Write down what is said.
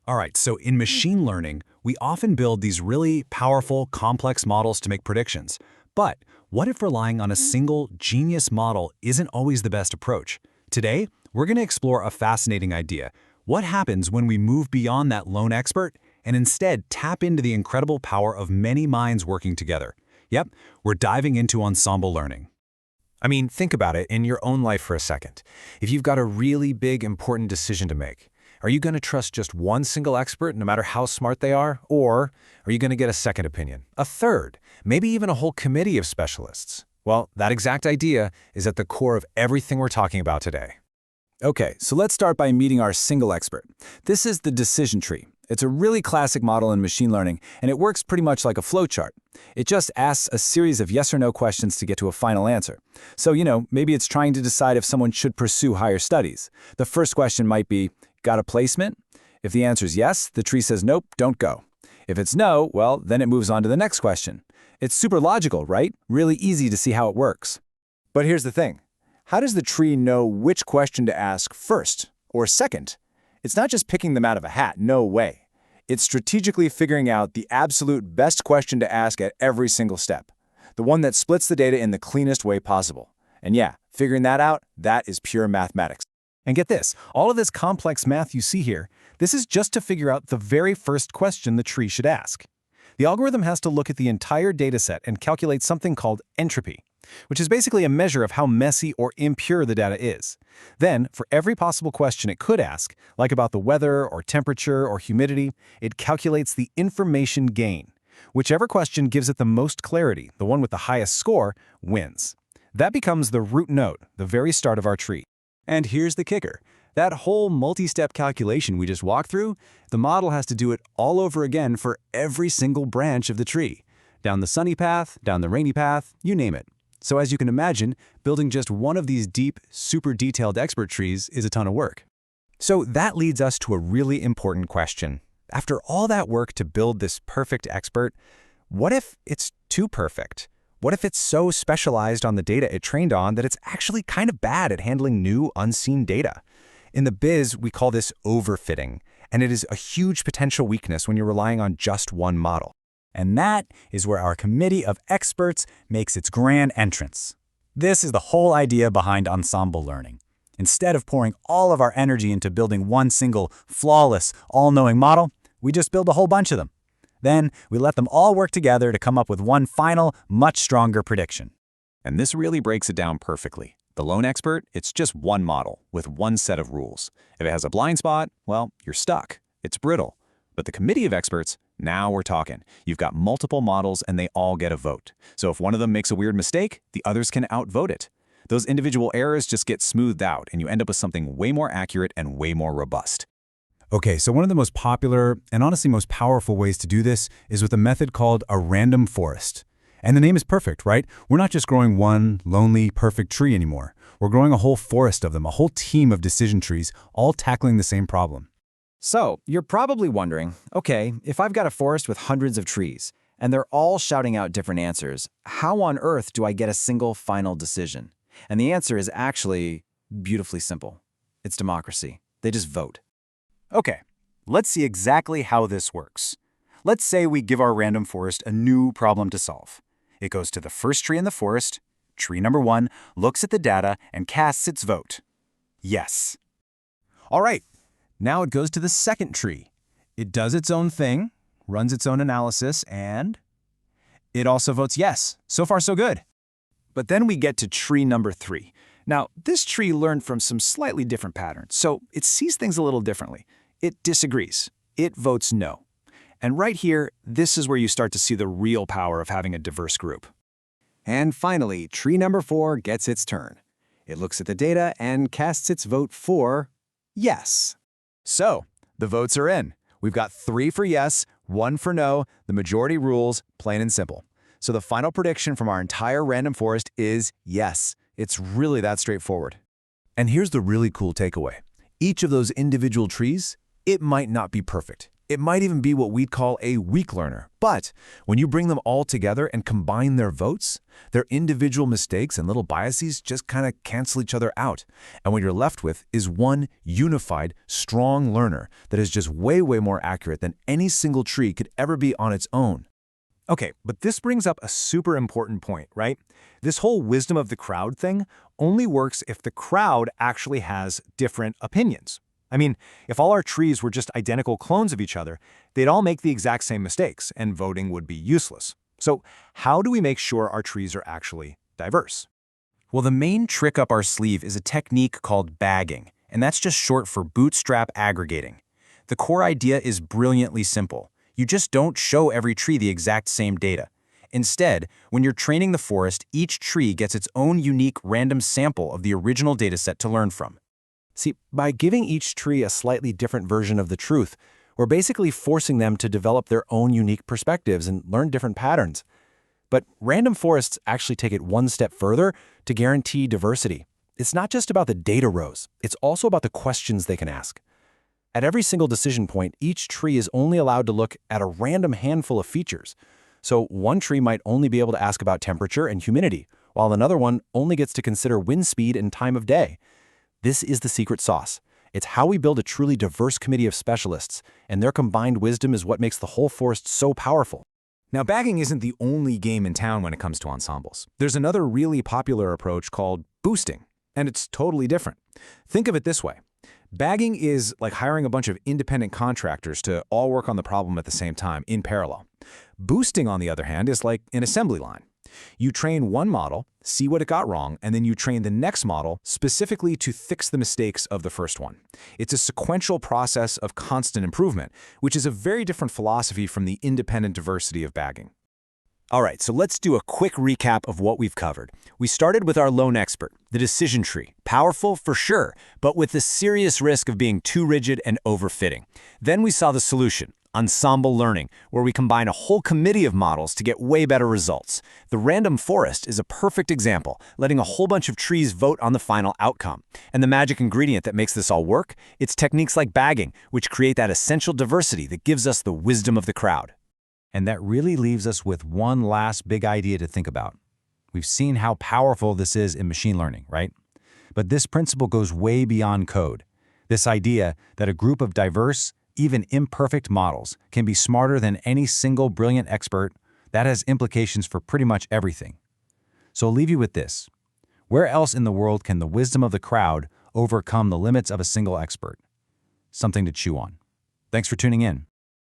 All right, so in machine learning, we often build these really powerful, complex models to make predictions. But what if relying on a single, genius model isn't always the best approach? Today, we're going to explore a fascinating idea. What happens when we move beyond that lone expert and instead tap into the incredible power of many minds working together? Yep, we're diving into ensemble learning. I mean, think about it in your own life for a second. If you've got a really big, important decision to make, are you going to trust just one single expert no matter how smart they are? Or are you going to get a second opinion, a third, maybe even a whole committee of specialists? Well, that exact idea is at the core of everything we're talking about today. Okay, so let's start by meeting our single expert. This is the decision tree. It's a really classic model in machine learning, and it works pretty much like a flowchart. It just asks a series of yes or no questions to get to a final answer. So, maybe it's trying to decide if someone should pursue higher studies. The first question might be, got a placement? If the answer is yes, the tree says nope, don't go. If it's no, well, then it moves on to the next question. It's super logical, right? Really easy to see how it works. But here's the thing. How does the tree know which question to ask first or second? It's not just picking them out of a hat, no way. It's strategically figuring out the absolute best question to ask at every single step. The one that splits the data in the cleanest way possible. And yeah, figuring that out, that is pure mathematics. And get this, all of this complex math you see here, this is just to figure out the very first question the tree should ask. The algorithm has to look at the entire dataset and calculate something called entropy, which is basically a measure of how messy or impure the data is. Then, for every possible question it could ask, like about the weather or temperature or humidity, it calculates the information gain. Whichever question gives it the most clarity, the one with the highest score, wins. That becomes the root node, the very start of our tree. And here's the kicker. That whole multi-step calculation we just walked through, the model has to do it all over again for every single branch of the tree. Down the sunny path, down the rainy path, you name it. So as you can imagine, building just one of these deep, super detailed expert trees is a ton of work. So that leads us to a really important question. After all that work to build this perfect expert, what if it's too perfect? What if it's so specialized on the data it trained on that it's actually kind of bad at handling new, unseen data? In the biz, we call this overfitting, and it is a huge potential weakness when you're relying on just one model. And that is where our committee of experts makes its grand entrance. This is the whole idea behind ensemble learning. Instead of pouring all of our energy into building one single, flawless, all-knowing model, we just build a whole bunch of them. Then, we let them all work together to come up with one final, much stronger prediction. And this really breaks it down perfectly. The lone expert, it's just one model with one set of rules. If it has a blind spot, well, you're stuck. It's brittle. But the committee of experts, now we're talking. You've got multiple models and they all get a vote. So if one of them makes a weird mistake, the others can outvote it. Those individual errors just get smoothed out and you end up with something way more accurate and way more robust. Okay, so one of the most popular and honestly most powerful ways to do this is with a method called a random forest. And the name is perfect, right? We're not just growing one lonely, perfect tree anymore. We're growing a whole forest of them, a whole team of decision trees, all tackling the same problem. So, you're probably wondering, okay, if I've got a forest with hundreds of trees, and they're all shouting out different answers, how on earth do I get a single final decision? And the answer is actually beautifully simple. It's democracy. They just vote. Okay, let's see exactly how this works. Let's say we give our random forest a new problem to solve. It goes to the first tree in the forest, tree number 1, looks at the data, and casts its vote. Yes. All right, now it goes to the second tree. It does its own thing, runs its own analysis, and it also votes yes. So far, so good. But then we get to tree number 3. Now, this tree learned from some slightly different patterns, so it sees things a little differently. It disagrees. It votes no. And right here, this is where you start to see the real power of having a diverse group. And finally, tree number 4 gets its turn. It looks at the data and casts its vote for yes. So, the votes are in. We've got 3 for yes, 1 for no. The majority rules, plain and simple. So the final prediction from our entire random forest is yes. It's really that straightforward. And here's the really cool takeaway. Each of those individual trees, it might not be perfect. It might even be what we'd call a weak learner. But when you bring them all together and combine their votes, their individual mistakes and little biases just kind of cancel each other out. And what you're left with is one unified, strong learner that is just way, way more accurate than any single tree could ever be on its own. Okay, but this brings up a super important point, right? This whole wisdom of the crowd thing only works if the crowd actually has different opinions. I mean, if all our trees were just identical clones of each other, they'd all make the exact same mistakes, and voting would be useless. So how do we make sure our trees are actually diverse? Well, the main trick up our sleeve is a technique called bagging, and that's just short for Bootstrap aggregating. The core idea is brilliantly simple. You just don't show every tree the exact same data. Instead, when you're training the forest, each tree gets its own unique random sample of the original dataset to learn from. See, by giving each tree a slightly different version of the truth, we're basically forcing them to develop their own unique perspectives and learn different patterns. But random forests actually take it one step further to guarantee diversity. It's not just about the data rows, it's also about the questions they can ask. At every single decision point, each tree is only allowed to look at a random handful of features. So one tree might only be able to ask about temperature and humidity, while another one only gets to consider wind speed and time of day. This is the secret sauce. It's how we build a truly diverse committee of specialists, and their combined wisdom is what makes the whole forest so powerful. Now, bagging isn't the only game in town when it comes to ensembles. There's another really popular approach called boosting, and it's totally different. Think of it this way. Bagging is like hiring a bunch of independent contractors to all work on the problem at the same time, in parallel. Boosting, on the other hand, is like an assembly line. You train one model, see what it got wrong, and then you train the next model specifically to fix the mistakes of the first one. It's a sequential process of constant improvement, which is a very different philosophy from the independent diversity of bagging. All right, so let's do a quick recap of what we've covered. We started with our lone expert, the decision tree. Powerful for sure, but with the serious risk of being too rigid and overfitting. Then we saw the solution, Ensemble Learning, where we combine a whole committee of models to get way better results. The random forest is a perfect example, letting a whole bunch of trees vote on the final outcome. And the magic ingredient that makes this all work? It's techniques like bagging, which create that essential diversity that gives us the wisdom of the crowd. And that really leaves us with one last big idea to think about. We've seen how powerful this is in machine learning, right? But this principle goes way beyond code. This idea that a group of diverse, even imperfect models can be smarter than any single brilliant expert, that has implications for pretty much everything. So I'll leave you with this. Where else in the world can the wisdom of the crowd overcome the limits of a single expert? Something to chew on. Thanks for tuning in.